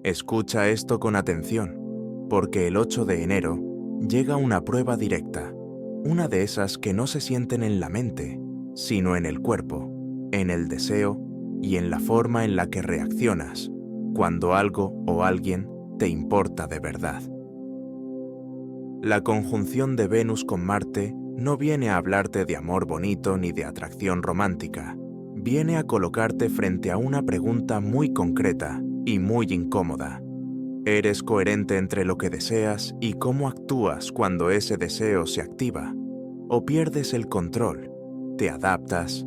Escucha esto con atención, porque el 8 de enero llega una prueba directa, una de esas que no se sienten en la mente, sino en el cuerpo, en el deseo y en la forma en la que reaccionas cuando algo o alguien te importa de verdad. La conjunción de Venus con Marte no viene a hablarte de amor bonito ni de atracción romántica. Viene a colocarte frente a una pregunta muy concreta y muy incómoda. ¿Eres coherente entre lo que deseas y cómo actúas cuando ese deseo se activa? ¿O pierdes el control, te adaptas,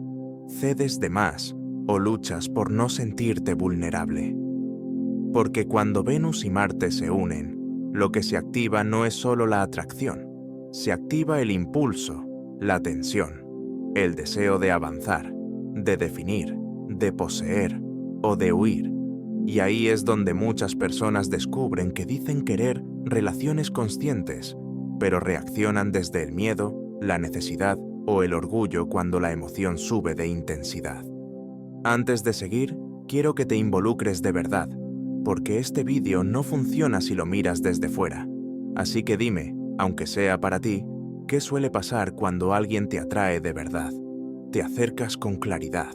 cedes de más o luchas por no sentirte vulnerable? Porque cuando Venus y Marte se unen, lo que se activa no es solo la atracción, se activa el impulso, la tensión, el deseo de avanzar, de definir, de poseer o de huir. Y ahí es donde muchas personas descubren que dicen querer relaciones conscientes, pero reaccionan desde el miedo, la necesidad o el orgullo cuando la emoción sube de intensidad. Antes de seguir, quiero que te involucres de verdad, porque este vídeo no funciona si lo miras desde fuera. Así que dime, aunque sea para ti, ¿qué suele pasar cuando alguien te atrae de verdad? ¿Te acercas con claridad?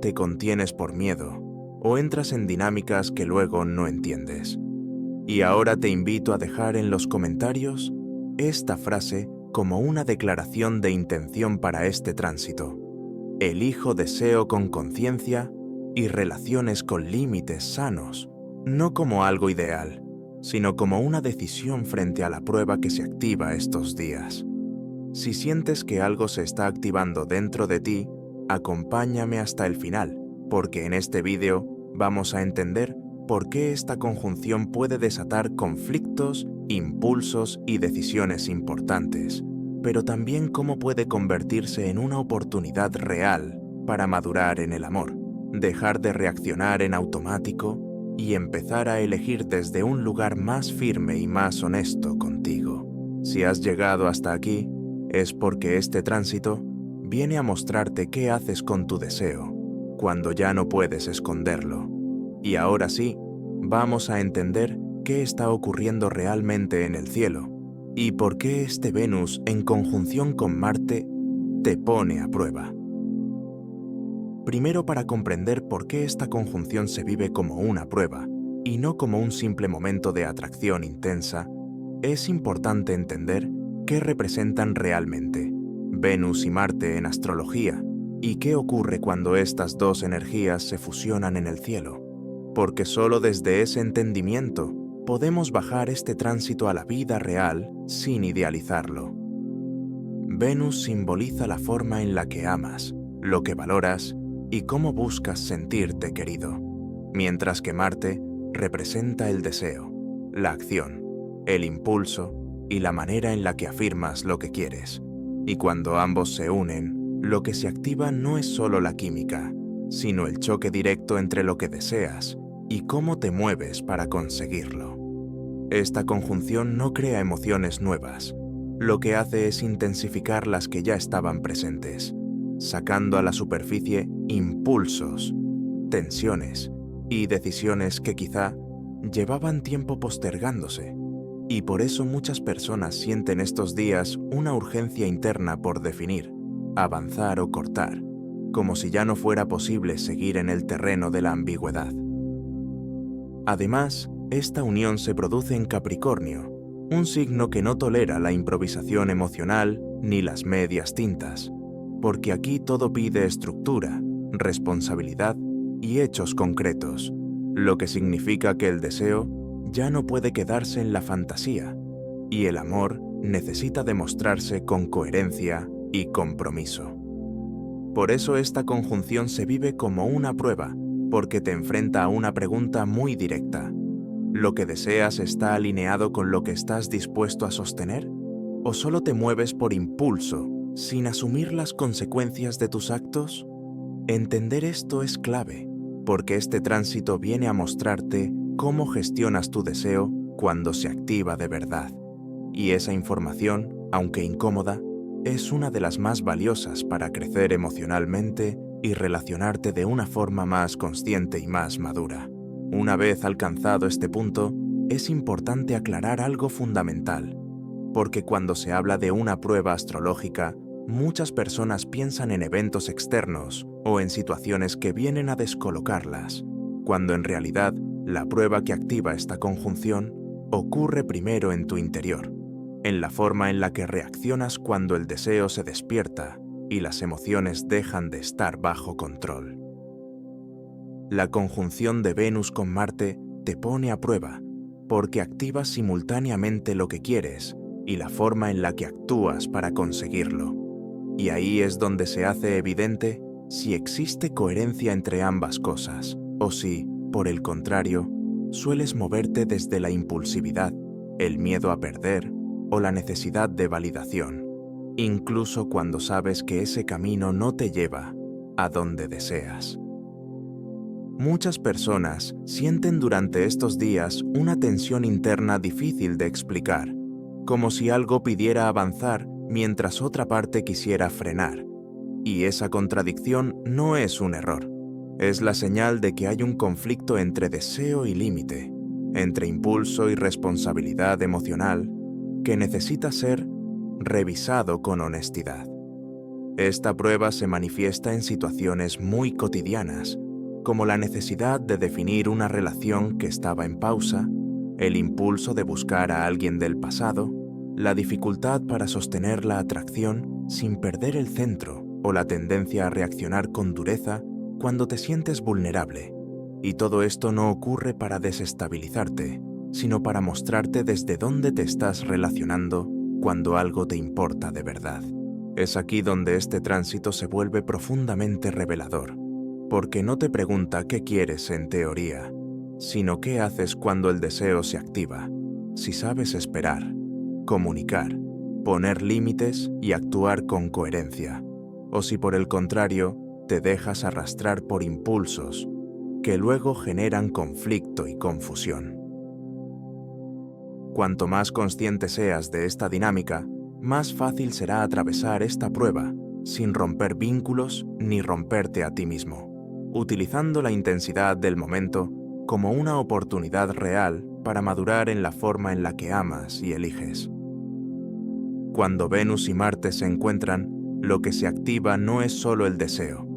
¿Te contienes por miedo? ¿O entras en dinámicas que luego no entiendes? Y ahora te invito a dejar en los comentarios esta frase como una declaración de intención para este tránsito. Elijo deseo con conciencia y relaciones con límites sanos, no como algo ideal, sino como una decisión frente a la prueba que se activa estos días. Si sientes que algo se está activando dentro de ti, acompáñame hasta el final, porque en este vídeo vamos a entender por qué esta conjunción puede desatar conflictos, impulsos y decisiones importantes, pero también cómo puede convertirse en una oportunidad real para madurar en el amor, dejar de reaccionar en automático y empezar a elegir desde un lugar más firme y más honesto contigo. Si has llegado hasta aquí, es porque este tránsito viene a mostrarte qué haces con tu deseo cuando ya no puedes esconderlo. Y ahora sí, vamos a entender qué está ocurriendo realmente en el cielo y por qué este Venus en conjunción con Marte te pone a prueba. Primero, para comprender por qué esta conjunción se vive como una prueba y no como un simple momento de atracción intensa, es importante entender qué representan realmente Venus y Marte en astrología y qué ocurre cuando estas dos energías se fusionan en el cielo, porque solo desde ese entendimiento podemos bajar este tránsito a la vida real sin idealizarlo. Venus simboliza la forma en la que amas, lo que valoras y cómo buscas sentirte querido, mientras que Marte representa el deseo, la acción, el impulso y la manera en la que afirmas lo que quieres. Y cuando ambos se unen, lo que se activa no es solo la química, sino el choque directo entre lo que deseas y cómo te mueves para conseguirlo. Esta conjunción no crea emociones nuevas, lo que hace es intensificar las que ya estaban presentes, sacando a la superficie impulsos, tensiones y decisiones que quizá llevaban tiempo postergándose. Y por eso muchas personas sienten estos días una urgencia interna por definir, avanzar o cortar, como si ya no fuera posible seguir en el terreno de la ambigüedad. Además, esta unión se produce en Capricornio, un signo que no tolera la improvisación emocional ni las medias tintas, porque aquí todo pide estructura, responsabilidad y hechos concretos, lo que significa que el deseo ya no puede quedarse en la fantasía, y el amor necesita demostrarse con coherencia y compromiso. Por eso esta conjunción se vive como una prueba, porque te enfrenta a una pregunta muy directa. ¿Lo que deseas está alineado con lo que estás dispuesto a sostener? ¿O solo te mueves por impulso, sin asumir las consecuencias de tus actos? Entender esto es clave, porque este tránsito viene a mostrarte cómo gestionas tu deseo cuando se activa de verdad. Y esa información, aunque incómoda, es una de las más valiosas para crecer emocionalmente y relacionarte de una forma más consciente y más madura. Una vez alcanzado este punto, es importante aclarar algo fundamental, porque cuando se habla de una prueba astrológica, muchas personas piensan en eventos externos o en situaciones que vienen a descolocarlas, cuando en realidad la prueba que activa esta conjunción ocurre primero en tu interior, en la forma en la que reaccionas cuando el deseo se despierta y las emociones dejan de estar bajo control. La conjunción de Venus con Marte te pone a prueba, porque activas simultáneamente lo que quieres y la forma en la que actúas para conseguirlo. Y ahí es donde se hace evidente si existe coherencia entre ambas cosas, o si, por el contrario, sueles moverte desde la impulsividad, el miedo a perder o la necesidad de validación, incluso cuando sabes que ese camino no te lleva a donde deseas. Muchas personas sienten durante estos días una tensión interna difícil de explicar, como si algo pidiera avanzar mientras otra parte quisiera frenar. Y esa contradicción no es un error, es la señal de que hay un conflicto entre deseo y límite, entre impulso y responsabilidad emocional, que necesita ser revisado con honestidad. Esta prueba se manifiesta en situaciones muy cotidianas, como la necesidad de definir una relación que estaba en pausa, el impulso de buscar a alguien del pasado, la dificultad para sostener la atracción sin perder el centro o la tendencia a reaccionar con dureza cuando te sientes vulnerable. Y todo esto no ocurre para desestabilizarte, sino para mostrarte desde dónde te estás relacionando cuando algo te importa de verdad. Es aquí donde este tránsito se vuelve profundamente revelador, porque no te pregunta qué quieres en teoría, sino qué haces cuando el deseo se activa, si sabes esperar, comunicar, poner límites y actuar con coherencia, o si por el contrario te dejas arrastrar por impulsos que luego generan conflicto y confusión. Cuanto más consciente seas de esta dinámica, más fácil será atravesar esta prueba sin romper vínculos ni romperte a ti mismo, utilizando la intensidad del momento como una oportunidad real para madurar en la forma en la que amas y eliges. Cuando Venus y Marte se encuentran, lo que se activa no es solo el deseo,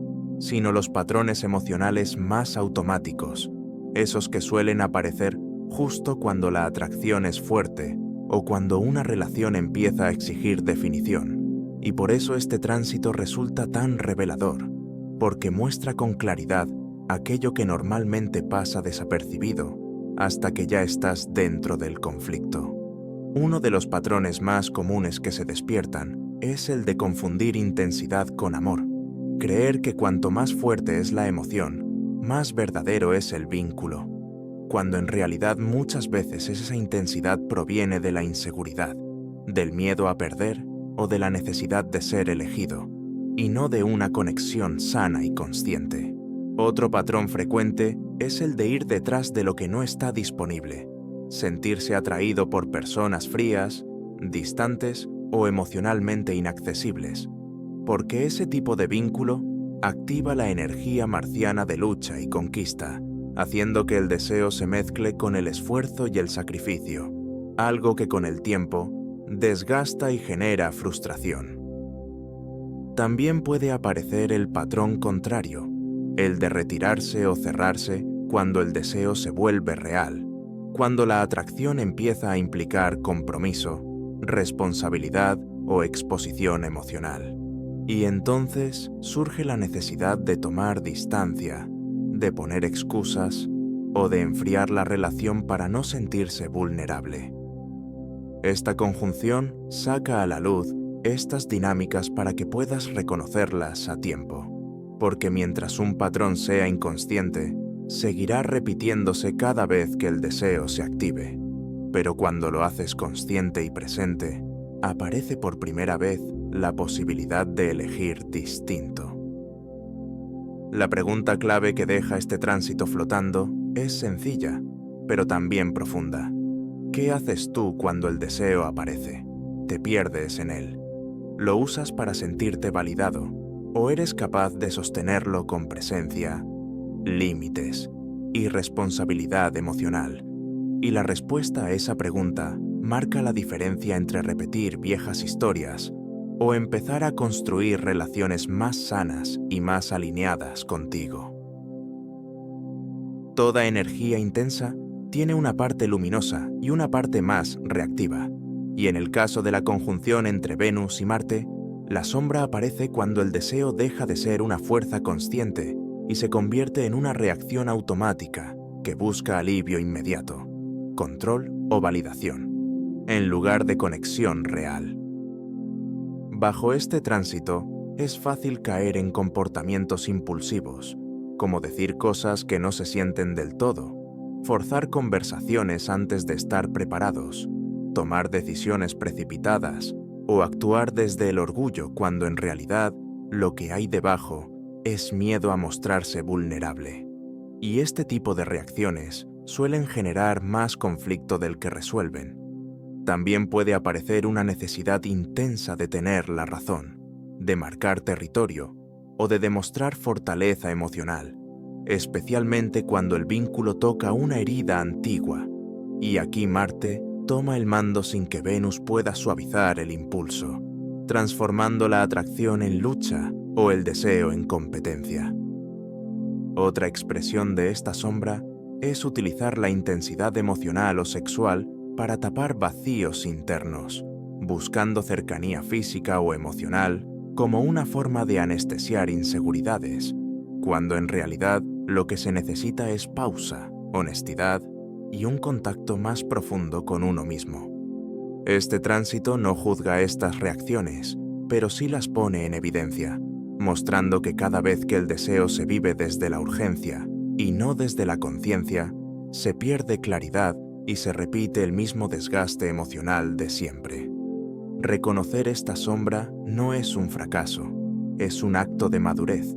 sino los patrones emocionales más automáticos, esos que suelen aparecer justo cuando la atracción es fuerte o cuando una relación empieza a exigir definición. Y por eso este tránsito resulta tan revelador, porque muestra con claridad aquello que normalmente pasa desapercibido hasta que ya estás dentro del conflicto. Uno de los patrones más comunes que se despiertan es el de confundir intensidad con amor, creer que cuanto más fuerte es la emoción, más verdadero es el vínculo, cuando en realidad muchas veces esa intensidad proviene de la inseguridad, del miedo a perder o de la necesidad de ser elegido, y no de una conexión sana y consciente. Otro patrón frecuente es el de ir detrás de lo que no está disponible, sentirse atraído por personas frías, distantes o emocionalmente inaccesibles, porque ese tipo de vínculo activa la energía marciana de lucha y conquista, haciendo que el deseo se mezcle con el esfuerzo y el sacrificio, algo que con el tiempo desgasta y genera frustración. También puede aparecer el patrón contrario, el de retirarse o cerrarse cuando el deseo se vuelve real, cuando la atracción empieza a implicar compromiso, responsabilidad o exposición emocional. Y entonces surge la necesidad de tomar distancia, de poner excusas o de enfriar la relación para no sentirse vulnerable. Esta conjunción saca a la luz estas dinámicas para que puedas reconocerlas a tiempo, porque mientras un patrón sea inconsciente, seguirá repitiéndose cada vez que el deseo se active. Pero cuando lo haces consciente y presente, aparece por primera vez la posibilidad de elegir distinto. La pregunta clave que deja este tránsito flotando es sencilla, pero también profunda. ¿Qué haces tú cuando el deseo aparece? ¿Te pierdes en él? ¿Lo usas para sentirte validado? ¿O eres capaz de sostenerlo con presencia, límites y responsabilidad emocional. Y la respuesta a esa pregunta marca la diferencia entre repetir viejas historias o empezar a construir relaciones más sanas y más alineadas contigo. Toda energía intensa tiene una parte luminosa y una parte más reactiva, y en el caso de la conjunción entre Venus y Marte, la sombra aparece cuando el deseo deja de ser una fuerza consciente y se convierte en una reacción automática que busca alivio inmediato, control o validación, en lugar de conexión real. Bajo este tránsito, es fácil caer en comportamientos impulsivos, como decir cosas que no se sienten del todo, forzar conversaciones antes de estar preparados, tomar decisiones precipitadas o actuar desde el orgullo cuando en realidad lo que hay debajo es miedo a mostrarse vulnerable. Y este tipo de reacciones suelen generar más conflicto del que resuelven. También puede aparecer una necesidad intensa de tener la razón, de marcar territorio o de demostrar fortaleza emocional, especialmente cuando el vínculo toca una herida antigua, y aquí Marte toma el mando sin que Venus pueda suavizar el impulso, transformando la atracción en lucha o el deseo en competencia. Otra expresión de esta sombra es utilizar la intensidad emocional o sexual para tapar vacíos internos, buscando cercanía física o emocional como una forma de anestesiar inseguridades, cuando en realidad lo que se necesita es pausa, honestidad y un contacto más profundo con uno mismo. Este tránsito no juzga estas reacciones, pero sí las pone en evidencia, mostrando que cada vez que el deseo se vive desde la urgencia y no desde la conciencia, se pierde claridad y se repite el mismo desgaste emocional de siempre. Reconocer esta sombra no es un fracaso, es un acto de madurez,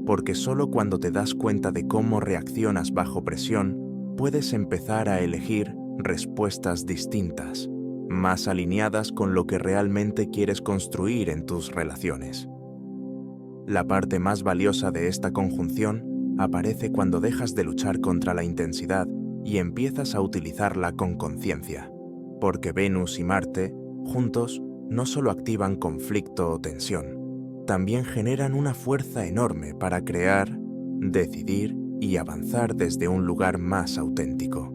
porque solo cuando te das cuenta de cómo reaccionas bajo presión, puedes empezar a elegir respuestas distintas, más alineadas con lo que realmente quieres construir en tus relaciones. La parte más valiosa de esta conjunción aparece cuando dejas de luchar contra la intensidad y empiezas a utilizarla con conciencia, porque Venus y Marte, juntos, no solo activan conflicto o tensión, también generan una fuerza enorme para crear, decidir y avanzar desde un lugar más auténtico.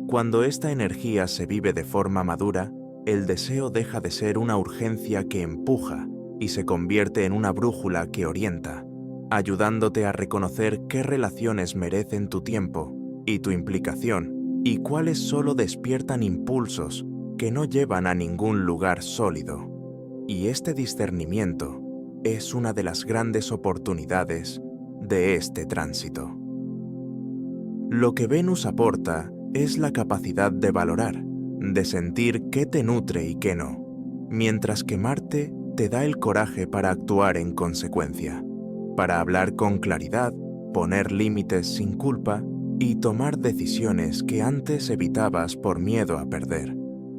Cuando esta energía se vive de forma madura, el deseo deja de ser una urgencia que empuja y se convierte en una brújula que orienta, ayudándote a reconocer qué relaciones merecen tu tiempo y tu implicación y cuáles solo despiertan impulsos que no llevan a ningún lugar sólido. Y este discernimiento es una de las grandes oportunidades de este tránsito. Lo que Venus aporta es la capacidad de valorar, de sentir qué te nutre y qué no, mientras que Marte te da el coraje para actuar en consecuencia, para hablar con claridad, poner límites sin culpa y tomar decisiones que antes evitabas por miedo a perder.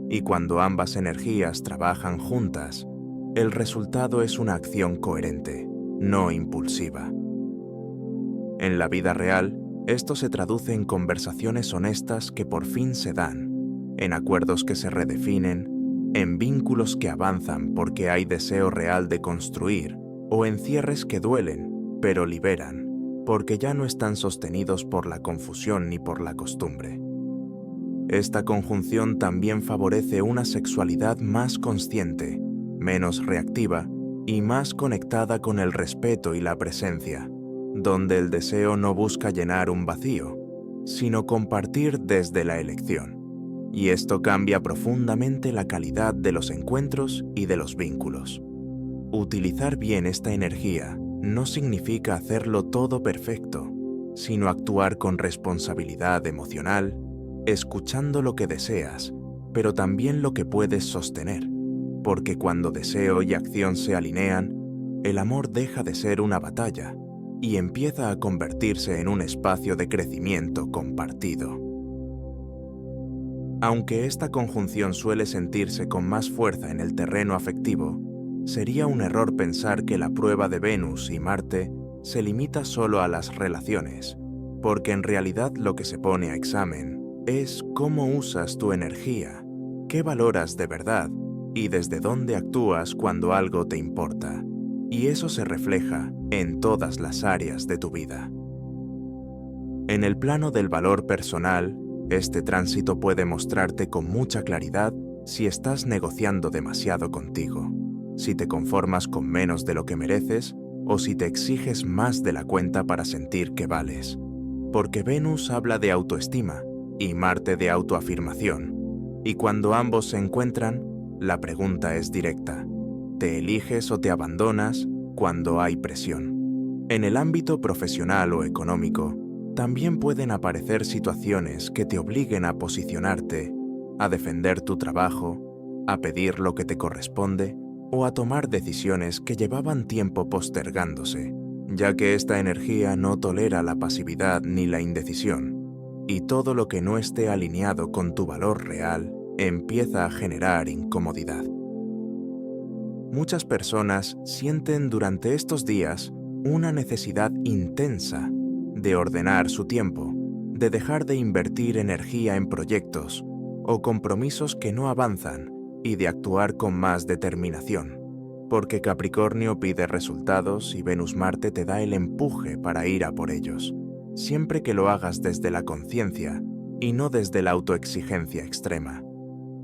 Y cuando ambas energías trabajan juntas, el resultado es una acción coherente, no impulsiva. En la vida real, esto se traduce en conversaciones honestas que por fin se dan, en acuerdos que se redefinen, en vínculos que avanzan porque hay deseo real de construir, o en cierres que duelen, pero liberan, porque ya no están sostenidos por la confusión ni por la costumbre. Esta conjunción también favorece una sexualidad más consciente, menos reactiva y más conectada con el respeto y la presencia, donde el deseo no busca llenar un vacío, sino compartir desde la elección. Y esto cambia profundamente la calidad de los encuentros y de los vínculos. Utilizar bien esta energía no significa hacerlo todo perfecto, sino actuar con responsabilidad emocional, escuchando lo que deseas, pero también lo que puedes sostener, porque cuando deseo y acción se alinean, el amor deja de ser una batalla y empieza a convertirse en un espacio de crecimiento compartido. Aunque esta conjunción suele sentirse con más fuerza en el terreno afectivo, sería un error pensar que la prueba de Venus y Marte se limita solo a las relaciones, porque en realidad lo que se pone a examen es cómo usas tu energía, qué valoras de verdad y desde dónde actúas cuando algo te importa. Y eso se refleja en todas las áreas de tu vida. En el plano del valor personal, este tránsito puede mostrarte con mucha claridad si estás negociando demasiado contigo, si te conformas con menos de lo que mereces o si te exiges más de la cuenta para sentir que vales. Porque Venus habla de autoestima y Marte de autoafirmación, y cuando ambos se encuentran, la pregunta es directa: ¿te eliges o te abandonas cuando hay presión? En el ámbito profesional o económico, también pueden aparecer situaciones que te obliguen a posicionarte, a defender tu trabajo, a pedir lo que te corresponde o a tomar decisiones que llevaban tiempo postergándose, ya que esta energía no tolera la pasividad ni la indecisión, y todo lo que no esté alineado con tu valor real empieza a generar incomodidad. Muchas personas sienten durante estos días una necesidad intensa de ordenar su tiempo, de dejar de invertir energía en proyectos o compromisos que no avanzan y de actuar con más determinación, porque Capricornio pide resultados y Venus-Marte te da el empuje para ir a por ellos, siempre que lo hagas desde la conciencia y no desde la autoexigencia extrema.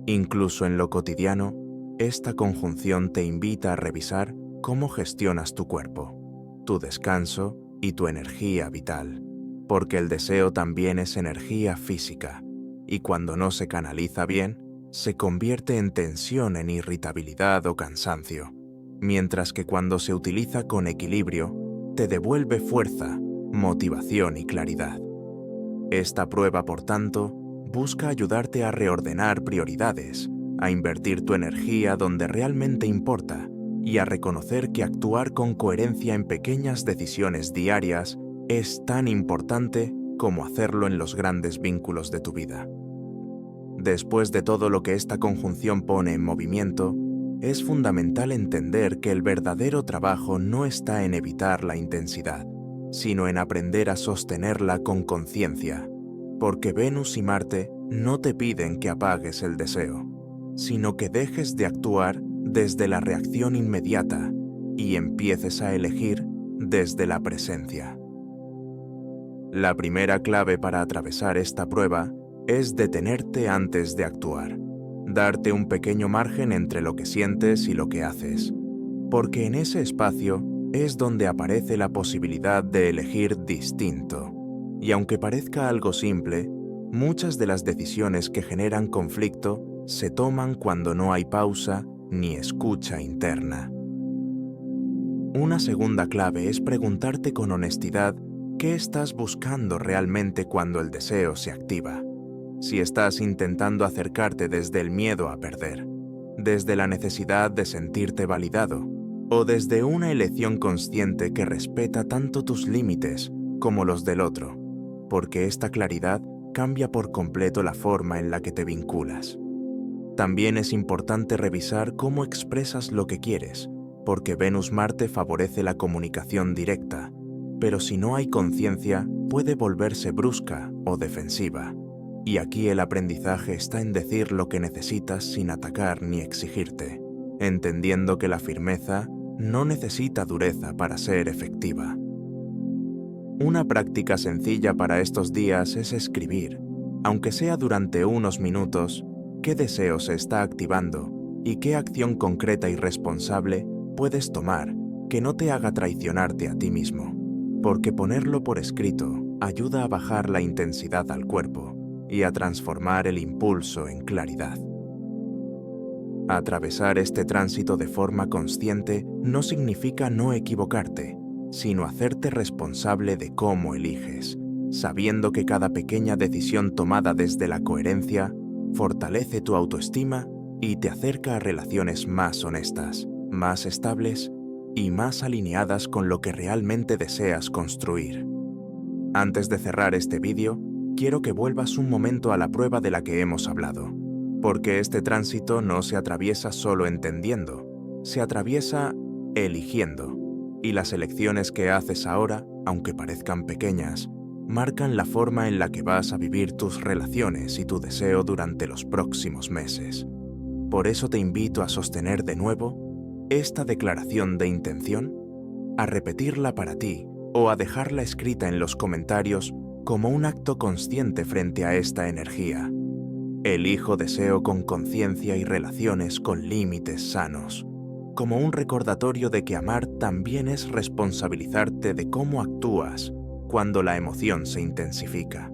Incluso en lo cotidiano, esta conjunción te invita a revisar cómo gestionas tu cuerpo, tu descanso y tu energía vital, porque el deseo también es energía física, y cuando no se canaliza bien, se convierte en tensión, en irritabilidad o cansancio, mientras que cuando se utiliza con equilibrio, te devuelve fuerza, motivación y claridad. Esta prueba, por tanto, busca ayudarte a reordenar prioridades, a invertir tu energía donde realmente importa y a reconocer que actuar con coherencia en pequeñas decisiones diarias es tan importante como hacerlo en los grandes vínculos de tu vida. Después de todo lo que esta conjunción pone en movimiento, es fundamental entender que el verdadero trabajo no está en evitar la intensidad, sino en aprender a sostenerla con conciencia, porque Venus y Marte no te piden que apagues el deseo, sino que dejes de actuar desde la reacción inmediata y empieces a elegir desde la presencia. La primera clave para atravesar esta prueba es detenerte antes de actuar, darte un pequeño margen entre lo que sientes y lo que haces, porque en ese espacio es donde aparece la posibilidad de elegir distinto. Y aunque parezca algo simple, muchas de las decisiones que generan conflicto se toman cuando no hay pausa ni escucha interna. Una segunda clave es preguntarte con honestidad qué estás buscando realmente cuando el deseo se activa. Si estás intentando acercarte desde el miedo a perder, desde la necesidad de sentirte validado, o desde una elección consciente que respeta tanto tus límites como los del otro, porque esta claridad cambia por completo la forma en la que te vinculas. También es importante revisar cómo expresas lo que quieres, porque Venus-Marte favorece la comunicación directa, pero si no hay conciencia, puede volverse brusca o defensiva. Y aquí el aprendizaje está en decir lo que necesitas sin atacar ni exigirte, entendiendo que la firmeza no necesita dureza para ser efectiva. Una práctica sencilla para estos días es escribir, aunque sea durante unos minutos, qué deseo se está activando y qué acción concreta y responsable puedes tomar que no te haga traicionarte a ti mismo, porque ponerlo por escrito ayuda a bajar la intensidad al cuerpo y a transformar el impulso en claridad. Atravesar este tránsito de forma consciente no significa no equivocarte, sino hacerte responsable de cómo eliges, sabiendo que cada pequeña decisión tomada desde la coherencia fortalece tu autoestima y te acerca a relaciones más honestas, más estables y más alineadas con lo que realmente deseas construir. Antes de cerrar este vídeo, quiero que vuelvas un momento a la prueba de la que hemos hablado, porque este tránsito no se atraviesa solo entendiendo, se atraviesa eligiendo, y las elecciones que haces ahora, aunque parezcan pequeñas, marcan la forma en la que vas a vivir tus relaciones y tu deseo durante los próximos meses. Por eso te invito a sostener de nuevo esta declaración de intención, a repetirla para ti o a dejarla escrita en los comentarios como un acto consciente frente a esta energía. Elijo deseo con conciencia y relaciones con límites sanos, como un recordatorio de que amar también es responsabilizarte de cómo actúas cuando la emoción se intensifica.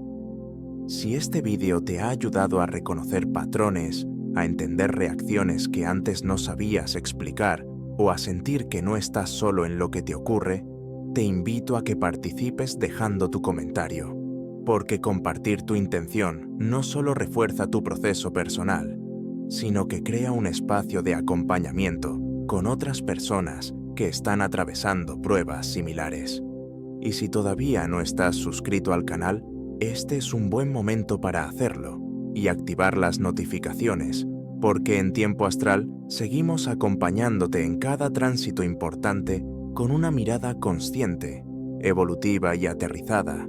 Si este vídeo te ha ayudado a reconocer patrones, a entender reacciones que antes no sabías explicar o a sentir que no estás solo en lo que te ocurre, te invito a que participes dejando tu comentario, porque compartir tu intención no solo refuerza tu proceso personal, sino que crea un espacio de acompañamiento con otras personas que están atravesando pruebas similares. Y si todavía no estás suscrito al canal, este es un buen momento para hacerlo y activar las notificaciones, porque en Tiempo Astral seguimos acompañándote en cada tránsito importante con una mirada consciente, evolutiva y aterrizada,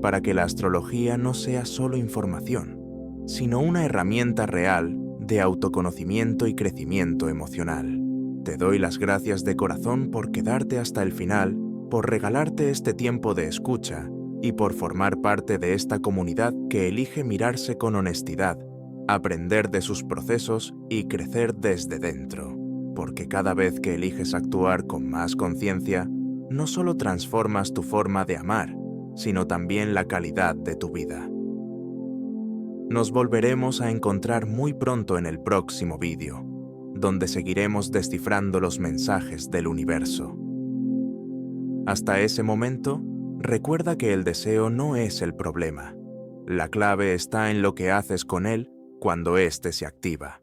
para que la astrología no sea solo información, sino una herramienta real de autoconocimiento y crecimiento emocional. Te doy las gracias de corazón por quedarte hasta el final, por regalarte este tiempo de escucha y por formar parte de esta comunidad que elige mirarse con honestidad, aprender de sus procesos y crecer desde dentro. Porque cada vez que eliges actuar con más conciencia, no solo transformas tu forma de amar, sino también la calidad de tu vida. Nos volveremos a encontrar muy pronto en el próximo vídeo, donde seguiremos descifrando los mensajes del universo. Hasta ese momento, recuerda que el deseo no es el problema. La clave está en lo que haces con él cuando éste se activa.